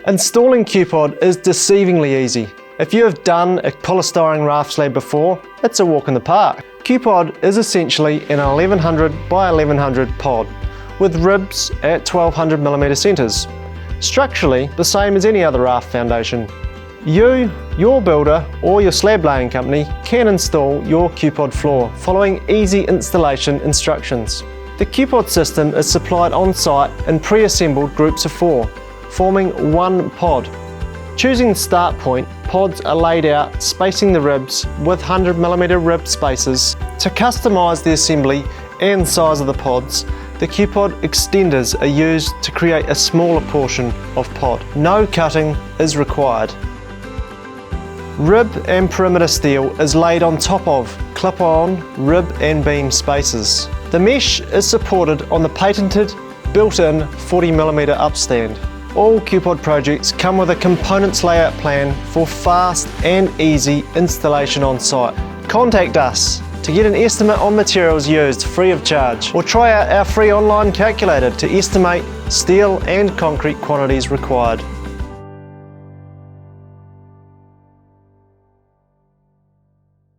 Installing QPOD is deceivingly easy. If you have done a polystyrene raft slab before, it's a walk in the park. QPOD is essentially an 1100 by 1100 pod with ribs at 1200mm centres. Structurally the same as any other raft foundation. You, your builder or your slab laying company can install your QPOD floor following easy installation instructions. The QPOD system is supplied on site in pre-assembled groups of 4, forming one pod. Choosing the start point, pods are laid out spacing the ribs with 100mm rib spaces. To customise the assembly and size of the pods, the QPOD extenders are used to create a smaller portion of pod. No cutting is required. Rib and perimeter steel is laid on top of clip-on rib and beam spaces. The mesh is supported on the patented built-in 40mm upstand. All QPOD projects come with a components layout plan for fast and easy installation on site. Contact us to get an estimate on materials used free of charge, or try out our free online calculator to estimate steel and concrete quantities required.